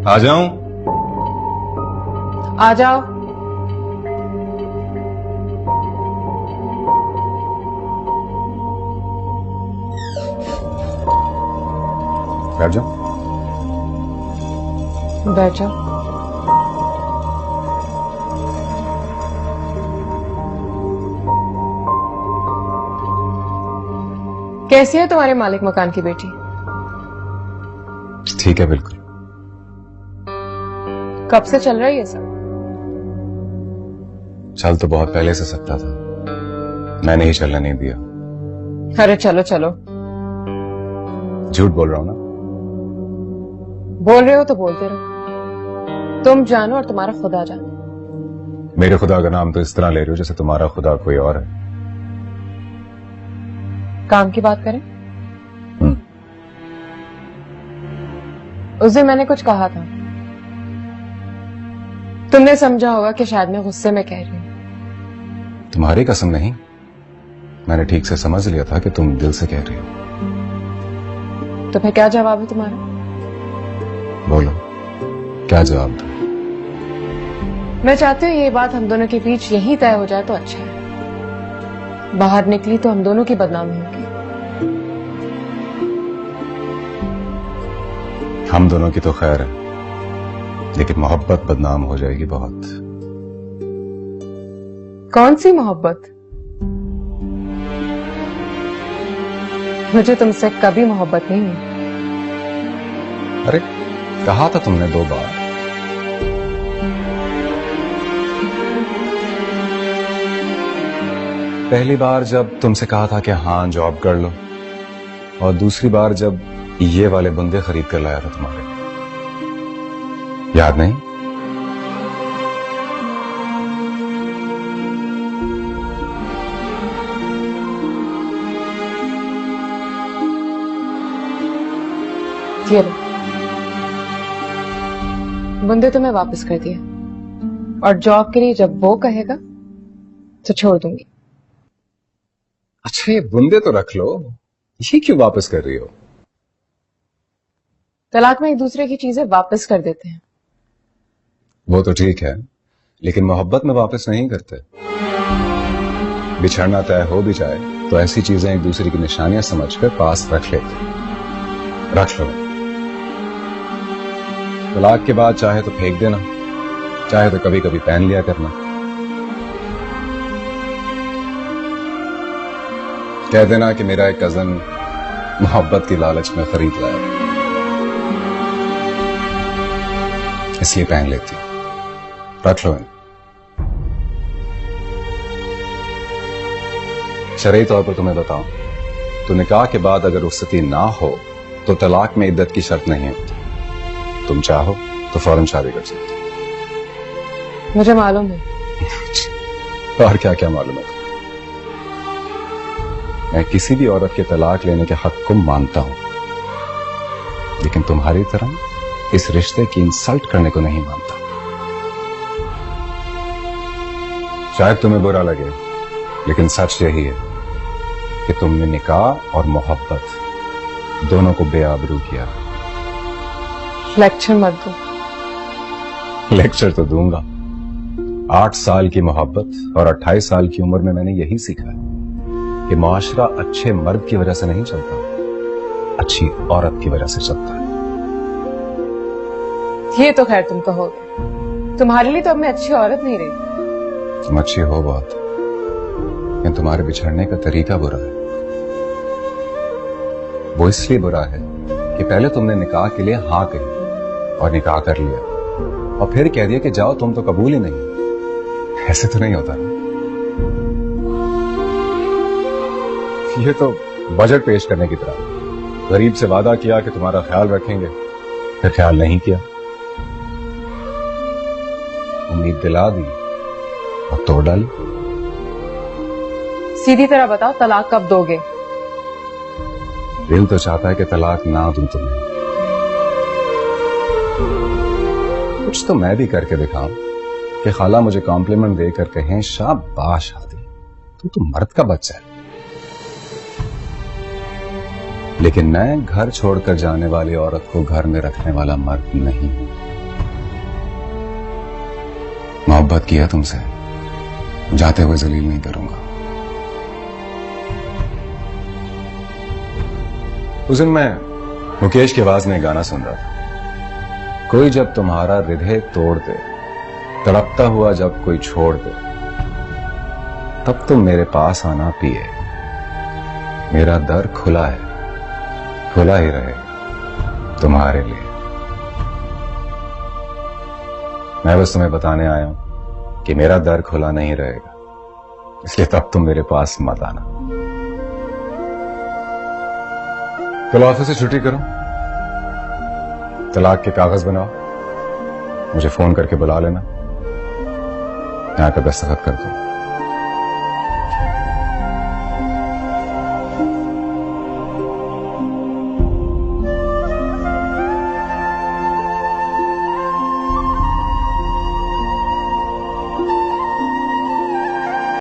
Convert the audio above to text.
आ जाऊं? आ जाओ। बैठ जाओ। बैठ जाओ। कैसी है तुम्हारे मालिक मकान की बेटी? ठीक है, बिल्कुल। कब से चल रहा है ये सब? चल तो बहुत पहले से सकता था, मैंने ही चलने नहीं दिया। अरे चलो चलो। झूठ बोल रहा हूं ना? बोल रहे हो तो बोलते रहो। तुम जानो और तुम्हारा खुदा जाने। मेरे खुदा का नाम तो इस तरह ले रहे हो जैसे तुम्हारा खुदा कोई और है। काम की बात करें? उस दिन मैंने कुछ कहा था, तुमने समझा होगा कि शायद मैं गुस्से में कह रही हूं। तुम्हारी कसम नहीं, मैंने ठीक से समझ लिया था कि तुम दिल से कह रही हो। तो फिर क्या जवाब है तुम्हारा? बोलो, क्या जवाब दो? मैं चाहती हूँ ये बात हम दोनों के बीच यहीं तय हो जाए तो अच्छा है। बाहर निकली तो हम दोनों की बदनामी होगी। हम दोनों की तो खैर है, लेकिन मोहब्बत बदनाम हो जाएगी बहुत। कौन सी मोहब्बत? मुझे तुमसे कभी मोहब्बत नहीं हुई। अरे कहा था तुमने 2 बार। पहली बार जब तुमसे कहा था कि हाँ जॉब कर लो, और दूसरी बार जब ये वाले बंदे खरीद कर लाया था तुम्हारे लिए, याद नहीं? ये लो, बंदे तो मैं वापस कर दिए, और जॉब के लिए जब वो कहेगा तो छोड़ दूंगी। अच्छा, ये बंदे तो रख लो, ये क्यों वापस कर रही हो? तलाक में एक दूसरे की चीजें वापस कर देते हैं। वो तो ठीक है, लेकिन मोहब्बत में वापस नहीं करते। बिछड़ना तय हो भी जाए तो ऐसी चीजें एक दूसरे की निशानियां समझकर पास रख लेते। रख लो। तलाक के बाद चाहे तो फेंक देना, चाहे तो कभी कभी पहन लिया करना। कह देना कि मेरा एक कजन मोहब्बत की लालच में खरीद लाया, इसलिए पहन लेती। रख लो। शरई तौर पर तुम्हें बताऊं तो निकाह के बाद अगर रुखसती ना हो तो तलाक में इद्दत की शर्त नहीं होती। तुम चाहो तो फौरन शादी कर सकते हो। मुझे मालूम है। और क्या क्या मालूम है? मैं किसी भी औरत के तलाक लेने के हक को मानता हूं, लेकिन तुम्हारी तरह इस रिश्ते की इंसल्ट करने को नहीं मानता। शायद तुम्हें बुरा लगे, लेकिन सच यही है कि तुमने निकाह और मोहब्बत दोनों को बेआबरू किया। लेक्चर मत दो। लेक्चर तो दूंगा। 8 साल की मोहब्बत और 28 साल की उम्र में मैंने यही सीखा है कि मुआशरा अच्छे मर्द की वजह से नहीं चलता, अच्छी औरत की वजह से चलता है। ये तो खैर तुम कहोगे, तुम्हारे लिए तो अब मैं अच्छी औरत नहीं रही। तुम अच्छी हो बहुत, लेकिन तुम्हारे बिछड़ने का तरीका बुरा है। वो इसलिए बुरा है कि पहले तुमने निकाह के लिए हाँ कही और निकाह कर लिया, और फिर कह दिया कि जाओ तुम तो कबूल ही नहीं। ऐसे तो नहीं होता ना। ये तो बजट पेश करने की तरह, गरीब से वादा किया कि तुम्हारा ख्याल रखेंगे, फिर ख्याल नहीं किया। उम्मीद दिला दी और तोड़ डाली। सीधी तरह बताओ, तलाक कब दोगे? दिल तो चाहता है कि तलाक ना दूं तुम्हें। कुछ तो मैं भी करके दिखाऊं कि खाला मुझे कॉम्प्लीमेंट देकर कहें शाबाश आदि, तू मर्द का बच्चा है। लेकिन मैं घर छोड़कर जाने वाली औरत को घर में रखने वाला मर्द नहीं हूं। मोहब्बत की है तुमसे, जाते हुए जलील नहीं करूंगा। उस दिन मैं मुकेश की आवाज में गाना सुन रहा था। कोई जब तुम्हारा हृदय तोड़ दे, तड़पता हुआ जब कोई छोड़ दे, तब तुम मेरे पास आना पिए। मेरा दर खुला है, खुला ही रहे तुम्हारे लिए। मैं बस तुम्हें बताने आया हूं कि मेरा दर खुला नहीं रहेगा, इसलिए तब तुम मेरे पास मत आना। कल ऑफिस से छुट्टी करो, तलाक के कागज बनाओ, मुझे फोन करके बुला लेना, यहां का दस्तखत कर दो।